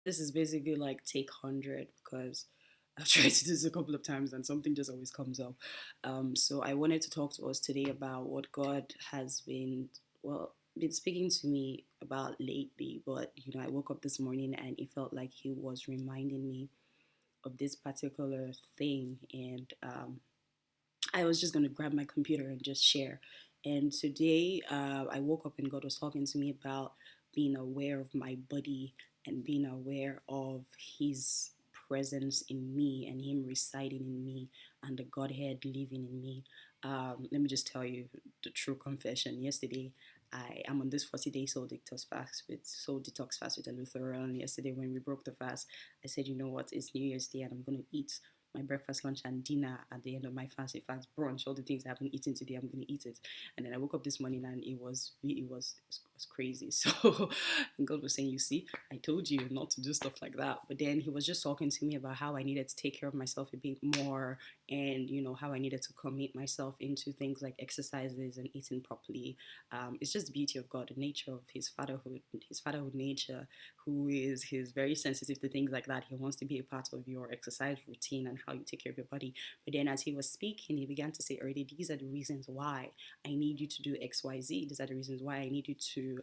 This is basically like take 100 because I've tried to do this a couple of times and something just always comes up. So I wanted to talk to us today about what God has been speaking to me about lately. But I woke up this morning and it felt like He was reminding me of this particular thing, and I was just gonna grab my computer and just share. And today, I woke up and God was talking to me about being aware of my body and being aware of His presence in me and Him residing in me and the Godhead living in me. Let me just tell you the true confession. Yesterday, I am on this 40-day soul detox fast with a Lutheran. Yesterday, when we broke the fast, I said, you know what? It's New Year's Day, and I'm gonna eat my breakfast, lunch, and dinner at the end of my fast. In fact, brunch, all the things I haven't eaten today, I'm going to eat it. And then I woke up this morning and it was crazy. So God was saying, you see, I told you not to do stuff like that. But then He was just talking to me about how I needed to take care of myself a bit more, and how I needed to commit myself into things like exercises and eating properly. It's just the beauty of God, the nature of His fatherhood nature, who is He's very sensitive to things like that. He wants to be a part of your exercise routine and how you take care of your body. But then as He was speaking, He began to say, already, these are the reasons why I need you to do XYZ. These are the reasons why I need you to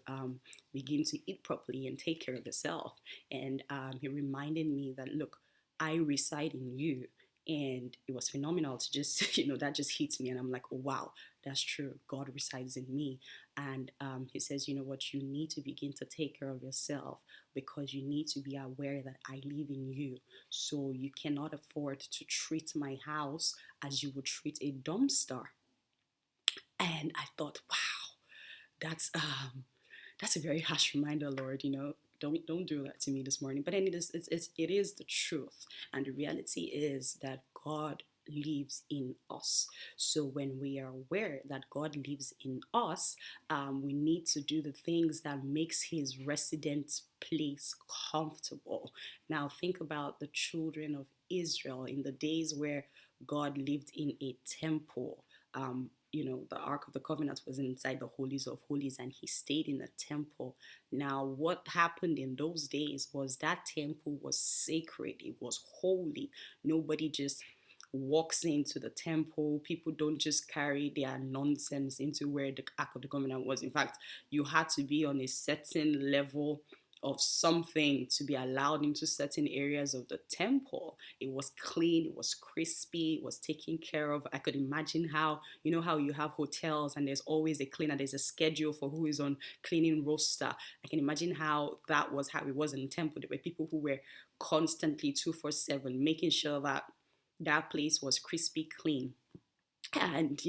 begin to eat properly and take care of yourself. And He reminded me that, look, I reside in you. And it was phenomenal to just, that just hits me. And I'm like, oh, wow, that's true. God resides in me. And He says, you know what, you need to begin to take care of yourself because you need to be aware that I live in you. So you cannot afford to treat my house as you would treat a dumpster. And I thought, wow, that's a very harsh reminder, Lord. Don't do that to me this morning. But then it is the truth, and the reality is that God lives in us. So when we are aware that God lives in us, we need to do the things that makes His residence place comfortable. Now think about the children of Israel in the days where God lived in a temple. The Ark of the Covenant was inside the holies of holies, and He stayed in the temple. Now what happened in those days was that temple was sacred, it was holy. Nobody just walks into the temple. People don't just carry their nonsense into where the Ark of the Covenant was. In fact, you had to be on a certain level of something to be allowed into certain areas of the temple. It was clean, it was crispy, it was taken care of. I could imagine how you have hotels and there's always a cleaner, there's a schedule for who is on cleaning roster. I can imagine how that was how it was in the temple. There were people who were constantly 247 making sure that that place was crispy clean, and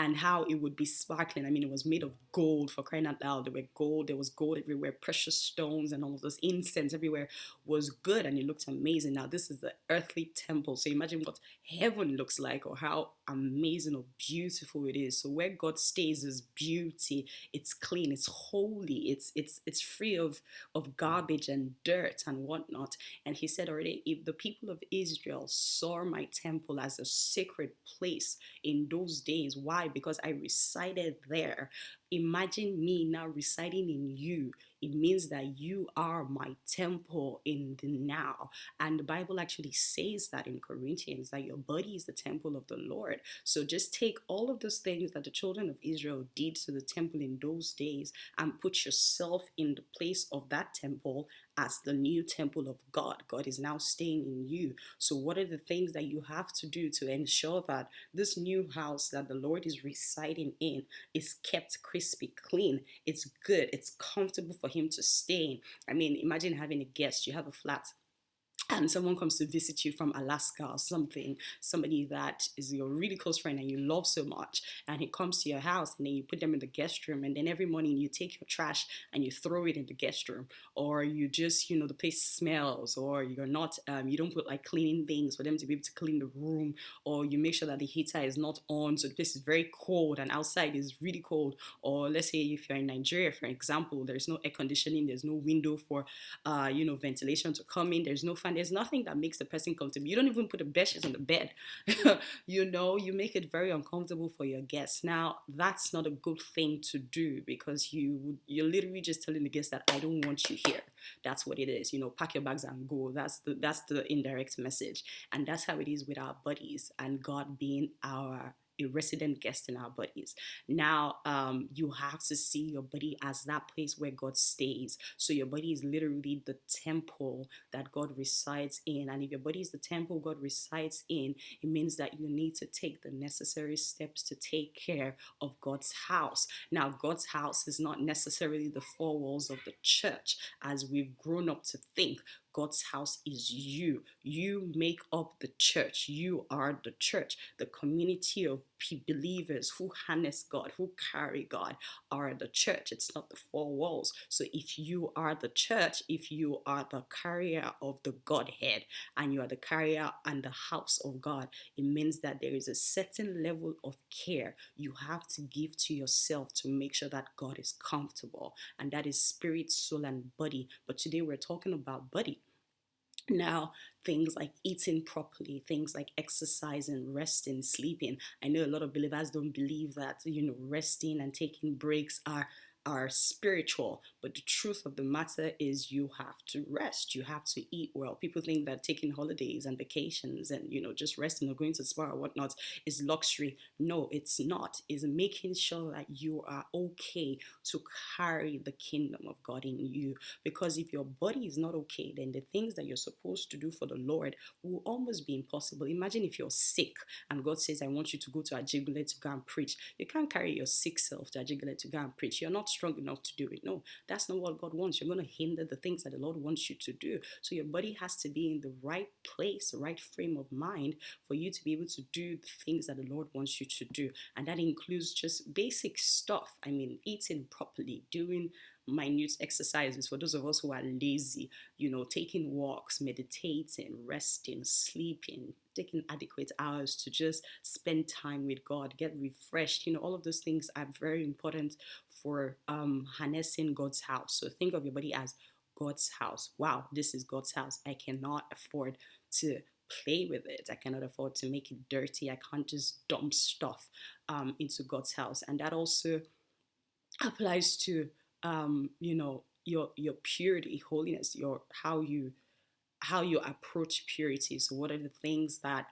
and how it would be sparkling. I mean, it was made of gold, for crying out loud. There was gold everywhere, precious stones and all of those, incense everywhere was good, and it looked amazing. Now this is the earthly temple, so imagine what heaven looks like, or how amazing or beautiful it is. So where God stays is beauty. It's clean, it's holy, it's free of garbage and dirt and whatnot. And He said already, if the people of Israel saw my temple as a sacred place in those days, why? Because I resided there. Imagine me now residing in you. It means that you are my temple in the now. And the Bible actually says that in Corinthians, that your body is the temple of the Lord. So just take all of those things that the children of Israel did to the temple in those days and put yourself in the place of that temple as the new temple of God. God is now staying in you. So what are the things that you have to do to ensure that this new house that the Lord is residing in is kept crispy clean? It's good, it's comfortable for Him to stay in. I mean, imagine having a guest. You have a flat and someone comes to visit you from Alaska or something, somebody that is your really close friend and you love so much, and he comes to your house, and then you put them in the guest room, and then every morning you take your trash and you throw it in the guest room, or you just, the place smells, or you're not, you don't put like cleaning things for them to be able to clean the room, or you make sure that the heater is not on, so the place is very cold and outside is really cold. Or let's say if you're in Nigeria, for example, there's no air conditioning, there's no window for ventilation to come in, there's no fan, there's nothing that makes the person comfortable. You don't even put the bedsheets on the bed. You make it very uncomfortable for your guests. Now, that's not a good thing to do, because you're literally just telling the guests that I don't want you here. That's what it is. Pack your bags and go. That's the indirect message. And that's how it is with our bodies, and God being our a resident guest in our bodies. Now, you have to see your body as that place where God stays. So your body is literally the temple that God resides in. And if your body is the temple God resides in, it means that you need to take the necessary steps to take care of God's house. Now, God's house is not necessarily the four walls of the church, as we've grown up to think. God's house is you. You make up the church. You are the church. The community of believers who harness God, who carry God, are the church. It's not the four walls. So if you are the church, if you are the carrier of the Godhead, and you are the carrier and the house of God, it means that there is a certain level of care you have to give to yourself to make sure that God is comfortable. And that is spirit, soul, and body. But today we're talking about body. Now, things like eating properly, things like exercising, resting, sleeping. I know a lot of believers don't believe that, resting and taking breaks are spiritual, but the truth of the matter is you have to rest, you have to eat well. People think that taking holidays and vacations and just resting or going to the spa or whatnot is luxury. No, it's not. It's making sure that you are okay to carry the kingdom of God in you. Because if your body is not okay, then the things that you're supposed to do for the Lord will almost be impossible. Imagine if you're sick and God says, I want you to go to Ajegunle to go and preach. You can't carry your sick self to Ajegunle to go and preach. You're not strong enough to do it. No, that's not what God wants. You're going to hinder the things that the Lord wants you to do. So your body has to be in the right place, the right frame of mind for you to be able to do the things that the Lord wants you to do. And that includes just basic stuff. I mean, eating properly, doing minute exercises for those of us who are lazy, taking walks, meditating, resting, sleeping, taking adequate hours to just spend time with God, get refreshed. All of those things are very important for harnessing God's house. So think of your body as God's house. Wow, this is God's house. I cannot afford to play with it. I cannot afford to make it dirty. I can't just dump stuff into God's house. And that also applies to your purity, holiness, your how you approach purity. So what are the things that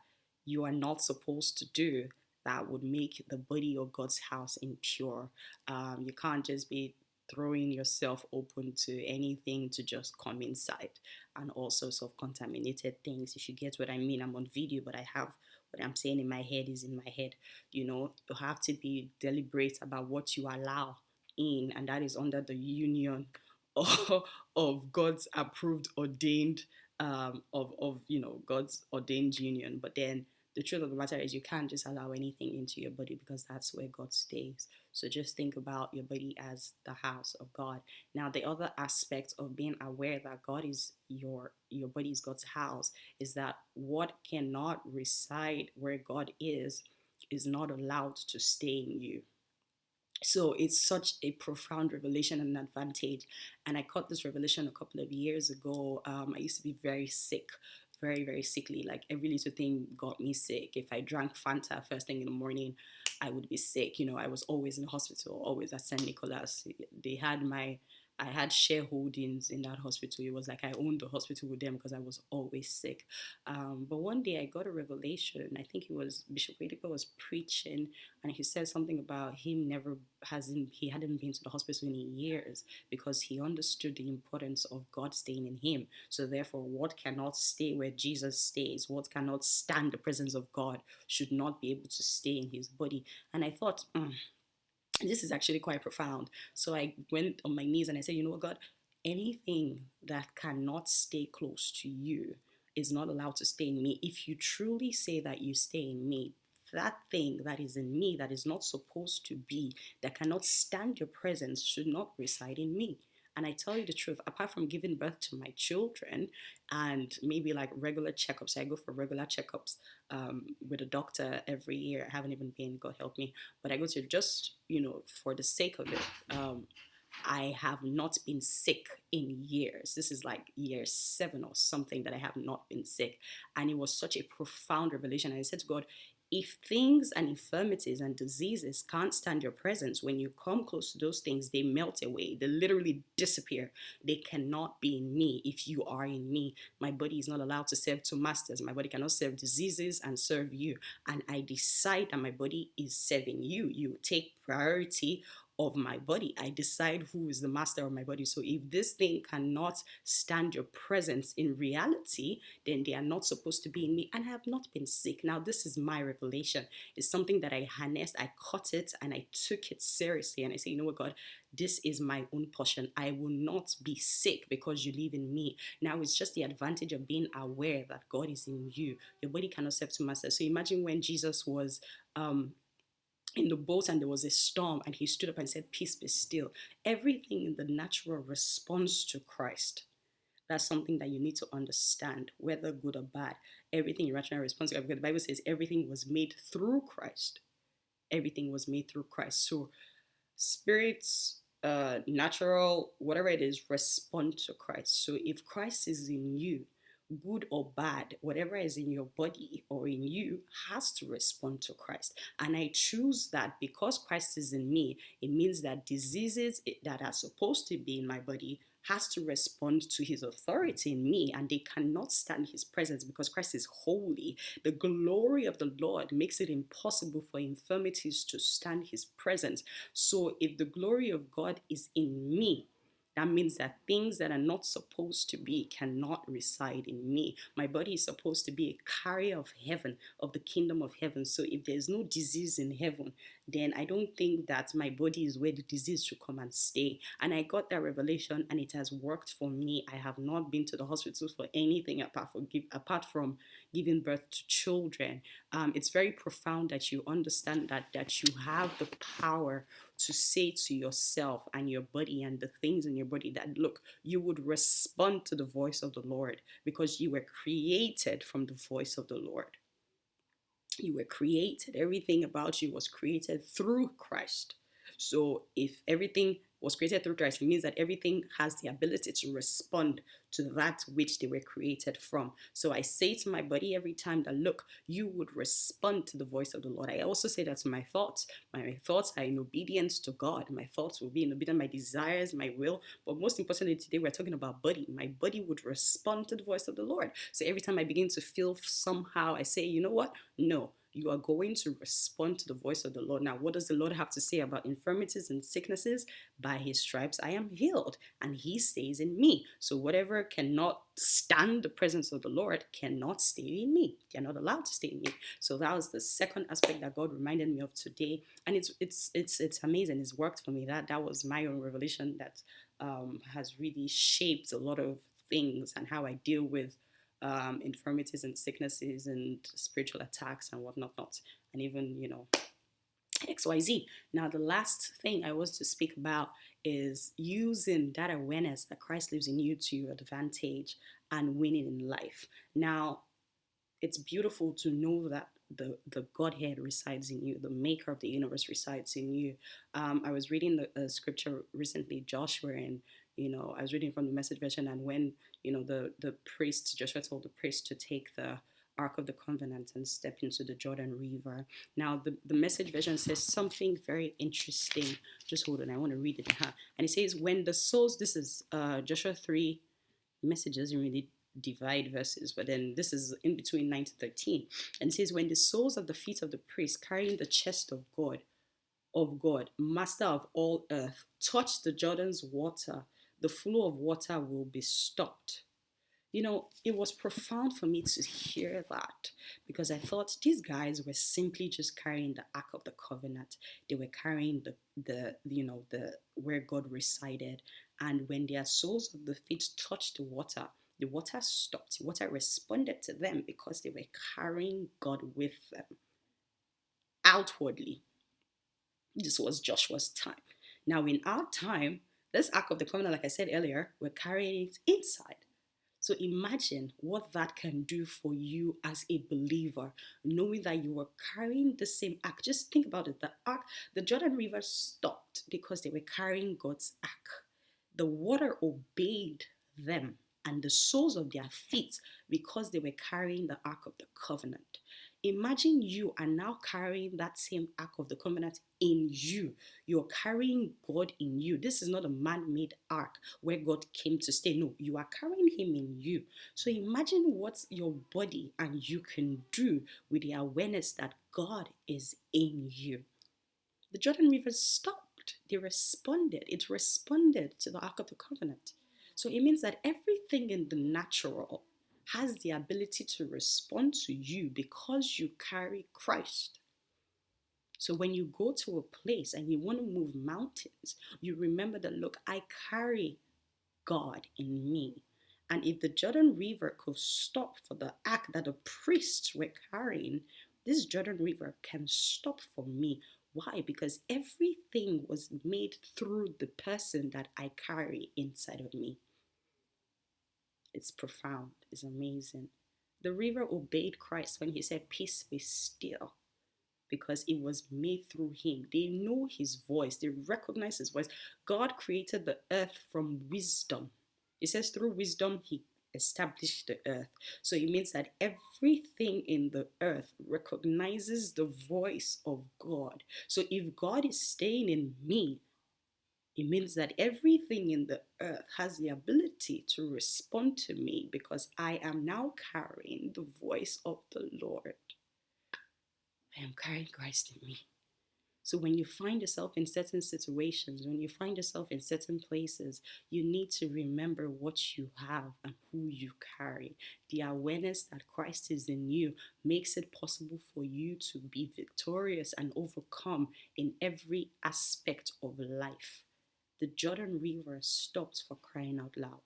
you are not supposed to do that would make the body of God's house impure? You can't just be throwing yourself open to anything to just come inside, and all sorts of contaminated things. If you get what I mean, I'm on video, but I have what I'm saying in my head is in my head. You have to be deliberate about what you allow in, and that is under the union of God's approved, ordained, of God's ordained union. But then the truth of the matter is you can't just allow anything into your body, because that's where God stays. So just think about your body as the house of God. Now, the other aspect of being aware that God is your body is God's house is that what cannot reside where God is not allowed to stay in you. So it's such a profound revelation and advantage. And I caught this revelation a couple of years ago. I used to be very sick, very, very sickly. Like every little thing got me sick. If I drank Fanta first thing in the morning, I would be sick. I was always in the hospital, always at St. Nicholas. I had shareholdings in that hospital. It was like I owned the hospital with them because I was always sick. But one day I got a revelation. I think it was Bishop Oedipe was preaching, and he said something about he hadn't been to the hospital in years because he understood the importance of God staying in him. So therefore, what cannot stay where Jesus stays, what cannot stand the presence of God, should not be able to stay in his body. And I thought, this is actually quite profound. So I went on my knees and I said, you know what, God, anything that cannot stay close to you is not allowed to stay in me. If you truly say that you stay in me, that thing that is in me that is not supposed to be, that cannot stand your presence, should not reside in me. And I tell you the truth, apart from giving birth to my children and maybe like regular checkups, I go for regular checkups with a doctor every year. I haven't even been, God help me, but I go to just, for the sake of it. I have not been sick in years. This is like year 7 or something that I have not been sick. And it was such a profound revelation. And I said to God, if things and infirmities and diseases can't stand your presence, when you come close to those things, they melt away. They literally disappear. They cannot be in me if you are in me. My body is not allowed to serve two masters. My body cannot serve diseases and serve you. And I decide that my body is serving you. You take priority of my body. I decide who is the master of my body. So if this thing cannot stand your presence in reality, then they are not supposed to be in me. And I have not been sick. Now, this is my revelation. It's something that I harnessed, I caught it, and I took it seriously. And I say, you know what, God, this is my own portion. I will not be sick because you live in me. Now, it's just the advantage of being aware that God is in you. Your body cannot serve two masters. So imagine when Jesus was in the boat and there was a storm and he stood up and said, peace be still. Everything in the natural responds to Christ. That's something that you need to understand, whether good or bad. Everything irrational responds to God, because the Bible says everything was made through Christ. Everything was made through Christ. So spirits, natural, whatever it is, respond to Christ. So if Christ is in you, good or bad, whatever is in your body or in you has to respond to Christ. And I choose that because Christ is in me, it means that diseases that are supposed to be in my body has to respond to his authority in me, and they cannot stand his presence because Christ is holy. The glory of the Lord makes it impossible for infirmities to stand his presence. So if the glory of God is in me, that means that things that are not supposed to be cannot reside in me. My body is supposed to be a carrier of heaven, of the kingdom of heaven. So if there's no disease in heaven, then I don't think that my body is where the disease should come and stay. And I got that revelation and it has worked for me. I have not been to the hospital for anything apart from giving birth to children. It's very profound that you understand that you have the power to say to yourself and your body and the things in your body that, look, you would respond to the voice of the Lord because you were created from the voice of the Lord. You were created. Everything about you was created through Christ. So if everything was created through Christ, it means that everything has the ability to respond to that which they were created from. So I say to my body every time that, look, you would respond to the voice of the Lord. I also say that to my thoughts. My thoughts are in obedience to God. My thoughts will be in obedience to my desires, my will. But most importantly, today we're talking about body. My body would respond to the voice of the Lord. So every time I begin to feel somehow, I say, you know what? No. You are going to respond to the voice of the Lord. Now, what does the Lord have to say about infirmities and sicknesses? By his stripes I am healed, and he stays in me. So whatever cannot stand the presence of the Lord cannot stay in me. They're not allowed to stay in me. So that was the second aspect that God reminded me of today. And it's amazing. It's worked for me. That was my own revelation that has really shaped a lot of things and how I deal with infirmities and sicknesses and spiritual attacks and whatnot, and even, XYZ. Now, the last thing I was to speak about is using that awareness that Christ lives in you to your advantage and winning in life. Now, it's beautiful to know that the Godhead resides in you, the maker of the universe resides in you. I was reading the scripture recently, Joshua, and I was reading from the Message version, and when the priest, Joshua told the priest to take the Ark of the Covenant and step into the Jordan River. Now, the Message version says something very interesting. Just hold on, I want to read it. And it says, when the souls, this is Joshua 3, Message doesn't really divide verses, but then this is in between 9 to 13. And it says, when the soles of the feet of the priest carrying the chest of God, master of all earth, touch the Jordan's water, the flow of water will be stopped. It was profound for me to hear that, because I thought these guys were simply just carrying the Ark of the Covenant. They were carrying the where God resided. And when their soles of the feet touched the water stopped. The water responded to them because they were carrying God with them outwardly. This was Joshua's time. Now, in our time, this Ark of the Covenant, like I said earlier, we're carrying it inside. So imagine what that can do for you as a believer, knowing that you were carrying the same ark. Just think about it. The ark, the Jordan River stopped because they were carrying God's ark. The water obeyed them and the soles of their feet because they were carrying the ark of the covenant. Imagine you are now carrying that same ark of the covenant in you. You're carrying God in you. This is not a man-made ark where God came to stay. No, you are carrying him in you. So imagine what your body and you can do with the awareness that God is in you. The Jordan River stopped. They responded. It responded to the Ark of the Covenant. So it means that everything in the natural has the ability to respond to you because you carry Christ. So when you go to a place and you want to move mountains, you remember that, look, I carry God in me. And if the Jordan River could stop for the ark that the priests were carrying, this Jordan River can stop for me. Why? Because everything was made through the person that I carry inside of me. It's profound. It's amazing. The river obeyed Christ when he said, "Peace be still," because it was made through him. They know his voice. They recognize his voice. God created the earth from wisdom. It says through wisdom, he established the earth. So it means that everything in the earth recognizes the voice of God. So if God is staying in me, it means that everything in the earth has the ability to respond to me because I am now carrying the voice of the Lord. I am carrying Christ in me. So when you find yourself in certain situations, when you find yourself in certain places, you need to remember what you have and who you carry. The awareness that Christ is in you makes it possible for you to be victorious and overcome in every aspect of life. The Jordan River stopped for crying out loud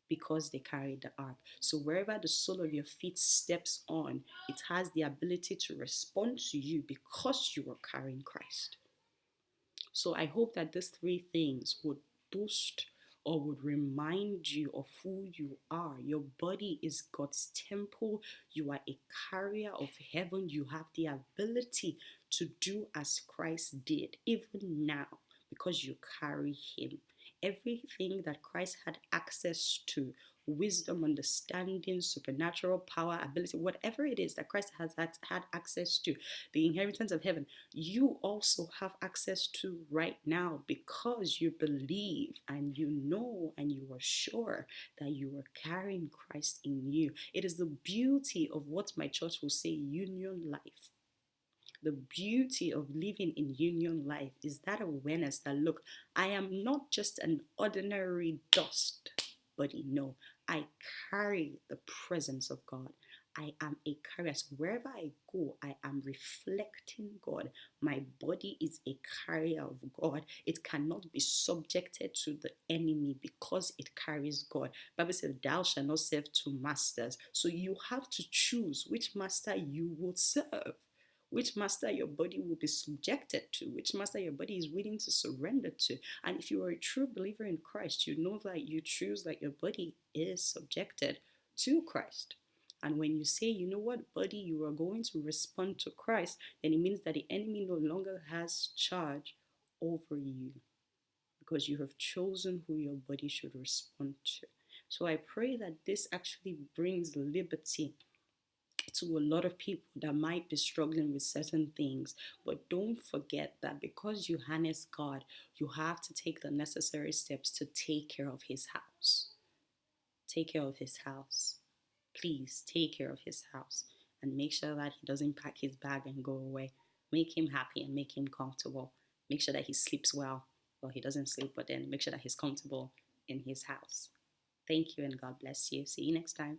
because they carried the ark. So wherever the sole of your feet steps on, it has the ability to respond to you because you are carrying Christ. So I hope that these three things would boost or would remind you of who you are. Your body is God's temple. You are a carrier of heaven. You have the ability to do as Christ did, even now, because you carry him. Everything that Christ had access to, wisdom, understanding, supernatural power, ability, whatever it is that Christ has had access to, the inheritance of heaven, you also have access to right now because you believe and you know and you are sure that you are carrying Christ in you. It is the beauty of what my church will say union life. The beauty of living in union life is that awareness that, look, I am not just an ordinary dust body. No, I carry the presence of God. I am a carrier. So wherever I go, I am reflecting God. My body is a carrier of God. It cannot be subjected to the enemy because it carries God. The Bible says, "Thou shalt not serve two masters." So you have to choose which master you will serve, which master your body will be subjected to, which master your body is willing to surrender to. And if you are a true believer in Christ, you know that you choose that your body is subjected to Christ. And when you say, you know what, body, you are going to respond to Christ, then it means that the enemy no longer has charge over you because you have chosen who your body should respond to. So I pray that this actually brings liberty to a lot of people that might be struggling with certain things. But don't forget that because you harness God, you have to take the necessary steps to take care of his house. Take care of his house. Please take care of his house and make sure that he doesn't pack his bag and go away. Make him happy and make him comfortable. Make sure that he sleeps well. Well, he doesn't sleep, but then make sure that he's comfortable in his house. Thank you and God bless you. See you next time.